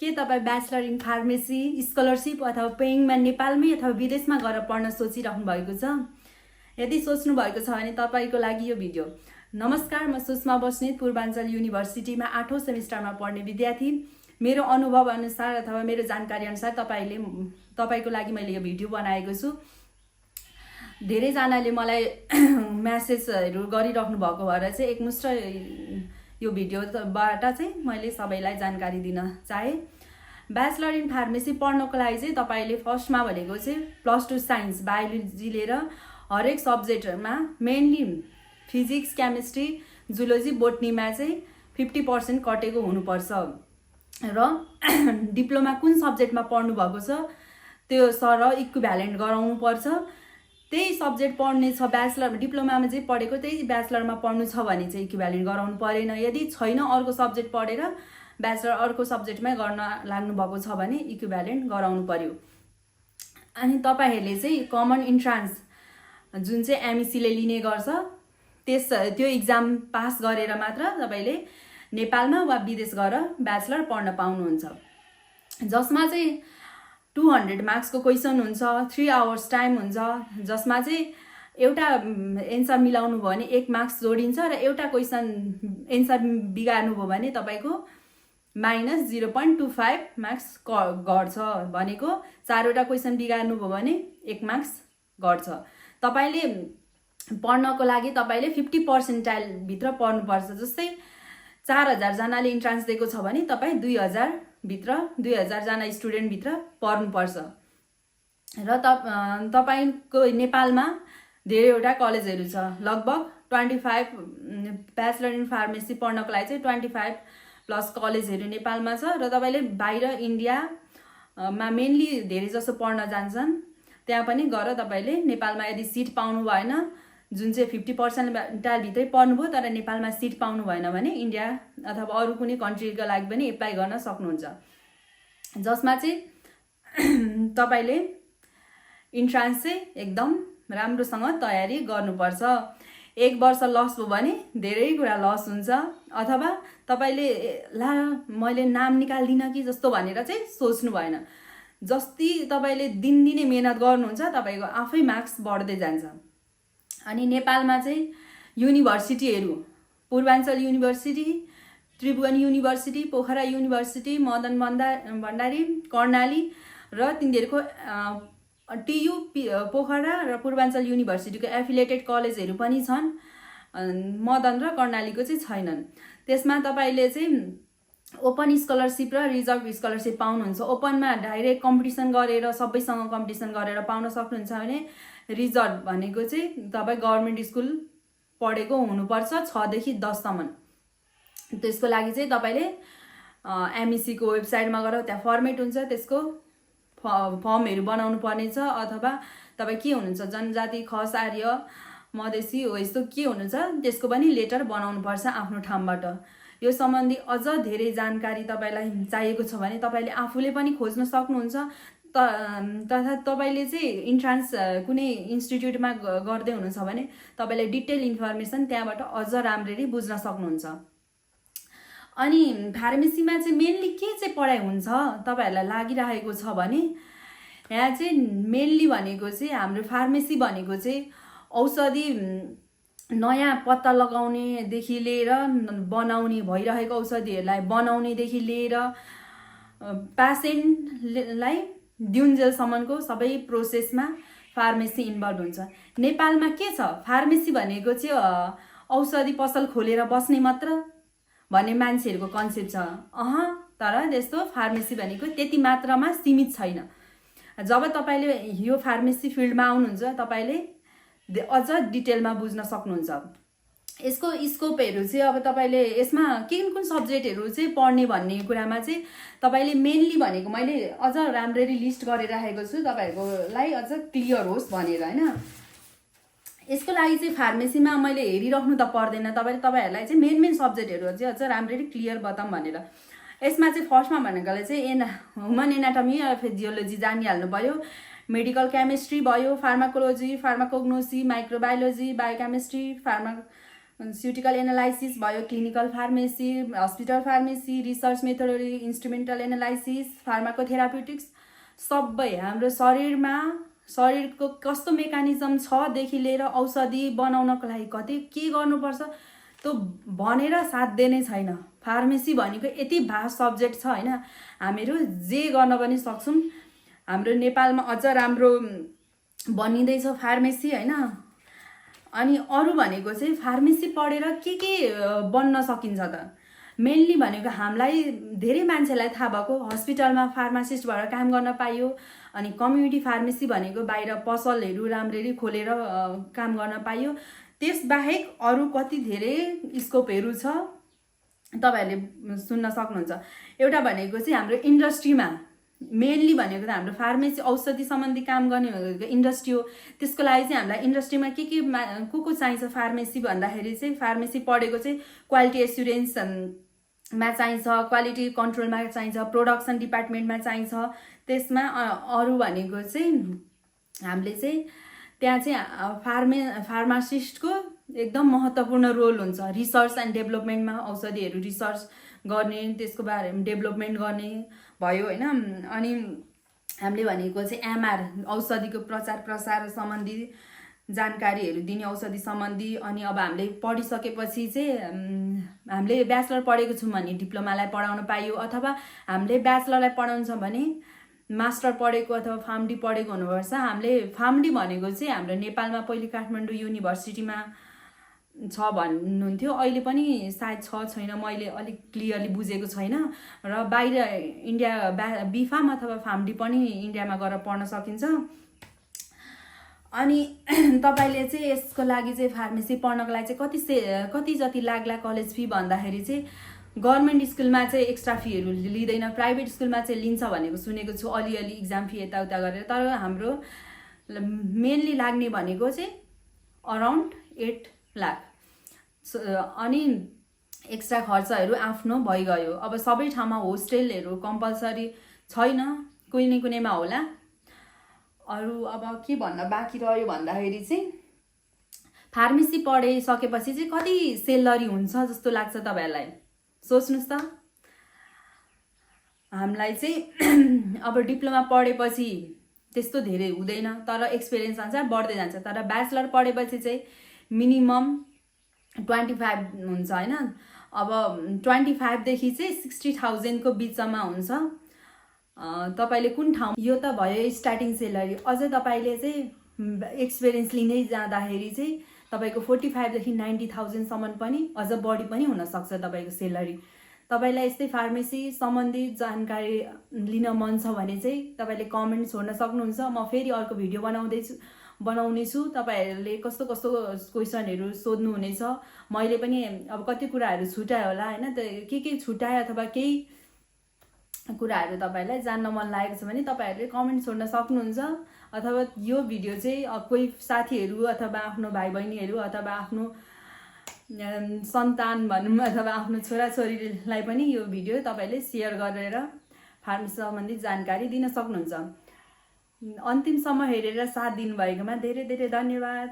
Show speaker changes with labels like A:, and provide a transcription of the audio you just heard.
A: के तपाईँ bachelor in pharmacy scholarship अथवा पेइङमा नेपालमै अथवा विदेशमा गएर पढ्न सोचिराख्नु भएको छ? यदि सोच्नु भएको छ भने तपाईँको लागि यो भिडियो। नमस्कार, म सुषमा बस्नेत, पूर्वाञ्चल युनिभर्सिटीमा 8औं सेमिस्टरमा पढ्ने विद्यार्थी। मेरो अनुभव अनुसार अथवा मेरो जानकारी अनुसार तपाईँको लागि मैले यो भिडियो बनाएको छु। धेरैजनाले मलाई म्यासेजहरू गरिराख्नु भएको भएर चाहिँ एकमुष्ट यो भिडियोबाट चाहिँ मैले सबैलाई जानकारी दिन चाहे। ब्याचलर इन फार्मेसी पढ्नको लागि चाहिँ तपाईँले फर्स्टमा भनेको चाहिँ +2 साइन्स बायोलोजी लिएर हरेक सब्जेक्टमा मेनली फिजिक्स, केमिस्ट्री, जुलोजी, बोटनीमा चाहिँ 50% कटेको हुनुपर्छ र डिप्लोमा कुन सब्जेक्टमा पढ्नु भएको छ त्यो सर इक्विभ्यालेन्ट गराउनु पर्छ। त्यही सब्जेक्ट पढ्ने छ ब्याचलर डिप्लोमामा चाहिँ पढेको त्यही ब्याचलरमा पढ्नु छ भने चाहिँ इक्विभ्यालेन्ट गराउनु परेन। यदि छैन अर्को सब्जेक्ट पढेर ब्याचलर अर्को सब्जेक्टमै गर्न लाग्नु भएको छ भने इक्विभ्यालेन्ट गराउनु पर्यो। अनि तपाईहरुले चाहिँ कमन इन्ट्रान्स जुन चाहिँ एमइसीले लिने गर्छ त्यो एक्जाम पास गरेर मात्र तपाईले नेपालमा वा विदेश गएर ब्याचलर पढ्न पाउनुहुन्छ, जसमा चाहिँ 200 मार्क्सको क्वेसन हुन्छ, 3 आवर्स टाइम हुन्छ, जसमा चाहिँ एउटा एन्सर मिलाउनु भयो भने 1 मार्क्स जोडिन्छ र एउटा क्वेसन एन्सर बिगार्नु भयो भने तपाईको -0.25 मार्क्स घट्छ। भनेको 4 वटा क्वेसन बिगार्नु भयो भने 1 मार्क्स घट्छ। तपाईले पढ्नको लागि तपाईले 50% भित्र पढ्नुपर्छ। जस्तै 4000 जनाले इन्ट्रान्स दिएको छ भने तपाई 2000 जना स्टुडेन्ट भित्र पढ्नुपर्छ। र तपाईको नेपालमा धेरैवटा कलेजहरू छ, लगभग 25 ब्याचलर इन फार्मेसी पढ्नको लागि चाहिँ 25+ कलेजहरू नेपालमा छ। र तपाईले बाहिर इन्डियामा मेनली धेरै जसो पढ्न जान्छन्, त्यहाँ पनि गएर तपाईले नेपालमा यदि सिट पाउनु भएन, जुन चाहिँ 50% भित्रै पढ्नुभयो तर नेपालमा सिट पाउनु भएन भने इन्डिया अथवा अरू कुनै कन्ट्रीको लागि पनि एप्लाई गर्न सक्नुहुन्छ, जसमा चाहिँ तपाईले इन्ट्रान्स चाहिँ एकदम राम्रोसँग तयारी गर्नुपर्छ। 1 वर्ष लस भयो भने धेरै कुरा लस हुन्छ, अथवा तपाईले ला मैले नाम निकाल्दिन कि जस्तो भनेर चाहिँ सोच्नु भएन। जति तपाईले दिनदिनै मेहनत गर्नुहुन्छ तपाईको आफै मार्क्स बढ्दै जान्छ। अनि नेपालमा चाहिँ युनिभर्सिटीहरू Purbanchal University, Tribhuvan University, Pokhara University, Madan Bhandari, Karnali र तिनीहरूको टियु पोखरा र पूर्वाञ्चल युनिभर्सिटीको एफिलिएटेड कलेजहरू पनि छन्। मदन र कर्णालीको चाहिँ छैनन्। त्यसमा तपाईले चाहिँ ओपन स्कलरसिप र रिजर्भ स्कलरसिप पाउनुहुन्छ। ओपनमा डाइरेक्ट कम्पिटिसन गरेर सबैसँग कम्पिटिसन गरेर पाउन सक्नुहुन्छ भने रिजर्भ भनेको चाहिँ तपाई गभर्नमेन्ट स्कुल पढेको हुनुपर्छ 6 देखि 10 सम्म। त्यसको लागि चाहिँ तपाईले एमइसी को वेबसाइटमा गएर त्यहाँ फर्मेट हुन्छ, त्यसको फर्महरू बनाउनु पर्नेछ। अथवा तपाई के हुनुहुन्छ, जनजाति, खस, आर्य, मधेसी हो यस्तो के हुनुहुन्छ त्यसको पनि लेटर बनाउनु पर्छ आफ्नो ठाउँबाट। यो सम्बन्धी अझ धेरै जानकारी तपाईलाई चाहिएको छ भने तपाईले आफूले पनि खोज्न सक्नुहुन्छ। तथा तपाईले चाहिँ इन्ट्रान्स कुनै इन्स्टिट्युटमा गर्दै हुनुहुन्छ भने तपाईले डिटेल इन्फर्मेसन त्यहाँबाट अझ राम्ररी बुझ्न सक्नुहुन्छ। अनि फार्मेसीमा चाहिँ मेनली के चाहिँ पढाइ हुन्छ तपाईहरुलाई लागिरहेको छ भने यहाँ चाहिँ मेनली भनेको चाहिँ हाम्रो फार्मेसी भनेको चाहिँ औषधि नयाँ पत्ता लगाउनेदेखि लिएर बनाउने भइरहेको औषधिहरूलाई बनाउनेदेखि लिएर पेसेन्टलाई दिउन्जेलसम्मको सबै प्रोसेसमा फार्मेसी इन्भल्भ हुन्छ। नेपालमा के छ, फार्मेसी भनेको चाहिँ औषधि पसल खोलेर बस्ने मात्र भन्ने मान्छेहरूको कन्सेप्ट छ। तर त्यस्तो फार्मेसी भनेको त्यति मात्रामा सीमित छैन। जब तपाईले यो फार्मेसी फिल्डमा आउनुहुन्छ तपाईले अझ डिटेलमा बुझ्न सक्नुहुन्छ। यसको स्कोपहरू चाहिँ अब तपाईले यसमा कुन सब्जेक्टहरू चाहिँ पढ्ने भन्ने कुरामा चाहिँ तपाईले मेनली भनेको मैले अझ राम्ररी लिस्ट गरेर राखेको छु तपाईहरुलाई अझ क्लियर होस् भनेर हैन। यसको लागि चाहिँ फार्मेसीमा मैले हेरिराख्नु त पर्दैन, तपाईहरुलाई चाहिँ मेन सब्जेक्टहरू चाहिँ अझ राम्ररी क्लियर बताऊँ भनेर। यसमा चाहिँ फर्स्टमा भनेकोले चाहिँ ह्युमन एनाटमी र फिजियोलोजी जानिहाल्नु पर्यो। मेडिकल केमिस्ट्री भयो, pharmacology, pharmacognosy, microbiology, biochemistry, pharmaceutical analysis भयो, clinical pharmacy, hospital pharmacy, research methodology, instrumental analysis, pharmacotherapeutics, सबै हाम्रो शरीरको कस्तो मेकानिजम छदेखि लिएर औषधि बनाउनको लागि के गर्नुपर्छ त्यो भनेर साध्य नै छैन। फार्मेसी भनेको यति भास्ट सब्जेक्ट छ होइन, हामीहरू जे गर्न पनि सक्छौँ। हाम्रो नेपालमा अझ राम्रो बनिँदैछ फार्मेसी होइन। अनि अरू भनेको चाहिँ फार्मेसी पढेर के बन्न सकिन्छ त, मेनली भनेको हामीलाई धेरै मान्छेलाई थाहा भएको हस्पिटलमा फार्मासिस्ट भएर काम गर्न पाइयो। अनि कम्युनिटी फार्मेसी भनेको बाहिर पसलहरू राम्ररी खोलेर काम गर्न पाइयो। त्यसबाहेक अरू कति धेरै स्कोपहरू छ तपाईँहरूले सुन्न सक्नुहुन्छ। एउटा भनेको चाहिँ हाम्रो इन्डस्ट्रीमा मेनली भनेको त हाम्रो फार्मेसी औषधि सम्बन्धी काम गर्ने भनेको इन्डस्ट्री हो। त्यसको लागि चाहिँ हामीलाई इन्डस्ट्रीमा को चाहिन्छ फार्मेसी भन्दाखेरि चाहिँ फार्मेसी पढेको चाहिँ क्वालिटी एस्युरेन्समा चाहिन्छ, क्वालिटी कन्ट्रोलमा चाहिन्छ, प्रोडक्सन डिपार्टमेन्टमा चाहिन्छ। त्यसमा अरू भनेको चाहिँ हामीले चाहिँ त्यहाँ चाहिँ फार्मासिस्टको एकदम महत्त्वपूर्ण रोल हुन्छ। रिसर्च एन्ड डेभलपमेन्टमा औषधिहरू रिसर्च गर्ने, त्यसको बारेमा डेभलपमेन्ट गर्ने भयो होइन। अनि हामीले भनेको चाहिँ एमआर औषधिको प्रचार प्रसार सम्बन्धी जानकारीहरू दिने, औषधि सम्बन्धी। अनि अब हामीले पढिसकेपछि चाहिँ हामीले ब्याचलर पढेको छौँ भने डिप्लोमालाई पढाउन पाइयो, अथवा हामीले ब्याचलरलाई पढाउनु छ भने मास्टर पढेको अथवा फार्मडी पढेको हुनुपर्छ। हामीले फार्मडी भनेको चाहिँ हाम्रो नेपालमा पहिले काठमाडौँ युनिभर्सिटीमा छ भन्नुहुन्थ्यो, अहिले पनि सायद छैन, मैले अलिक क्लियरली बुझेको छैन। र बाहिर इन्डिया बिफार्म अथवा फार्मडी पनि इन्डियामा गएर पढ्न सकिन्छ। अनि तपाईँले चाहिँ यसको लागि चाहिँ फार्मेसी पढ्नको लागि चाहिँ कति जति लाग्ला कलेज फी भन्दाखेरि चाहिँ गभर्मेन्ट स्कुलमा चाहिँ एक्स्ट्रा फीहरू लिँदैन, प्राइभेट स्कुलमा चाहिँ लिन्छ भनेको सुनेको छु, अलिअलि इक्जाम फी यताउता गरेर। तर हाम्रो मेनली लाग्ने भनेको चाहिँ अराउन्ड 8 लाख। अनि एक्स्ट्रा खर्चहरू आफ्नो भइगयो। अब सबै ठाउँमा होस्टेलहरू कम्पलसरी छैन, कुनैमा होला। अरू अब के भन्न बाँकी रह्यो भन्दाखेरि चाहिँ फार्मेसी पढिसकेपछि चाहिँ कति सेलरी हुन्छ जस्तो लाग्छ तपाईँहरूलाई, सोच्नुहोस् त। हामीलाई चाहिँ अब डिप्लोमा पढेपछि त्यस्तो धेरै हुँदैन, तर एक्सपिरियन्स अनुसार बढ्दै जान्छ। तर ब्याचलर पढेपछि चाहिँ मिनिमम 25 हुन्छ होइन। अब 25 देखि चाहिँ 60,000 को बिचमा हुन्छ। तपाईँले कुन ठाउँ, यो त भयो स्टार्टिङ सेलरी। अझ तपाईँले चाहिँ एक्सपिरियन्स लिँदै जाँदाखेरि चाहिँ तपाईँको 45 देखि 90,000 सम्म पनि अझ बढी पनि हुनसक्छ तपाईँको सेलरी। तपाईँलाई यस्तै फार्मेसी सम्बन्धी जानकारी लिन मन छ भने चाहिँ तपाईँले कमेन्ट छोड्न सक्नुहुन्छ। म फेरि अर्को भिडियो बनाउनेछु। तपाईँहरूले कस्तो क्वेसनहरू सोध्नुहुनेछ, मैले पनि अब कति कुराहरू छुटाएँ होला होइन। के छुटाएँ अथवा केही कुराहरू तपाईँलाई जान्न मन लागेको छ भने तपाईँहरूले कमेन्ट छोड्न सक्नुहुन्छ। अथवा यो भिडियो चाहिँ कोही साथीहरू अथवा आफ्नो भाइ बहिनीहरू अथवा आफ्नो सन्तान भनौँ अथवा आफ्नो छोराछोरीलाई पनि यो भिडियो तपाईँले सेयर गरेर फार्मेसी सम्बन्धी जानकारी दिन सक्नुहुन्छ। अन्तिमसम्म हेरेर साथ दिनुभएकोमा धेरै धेरै धन्यवाद।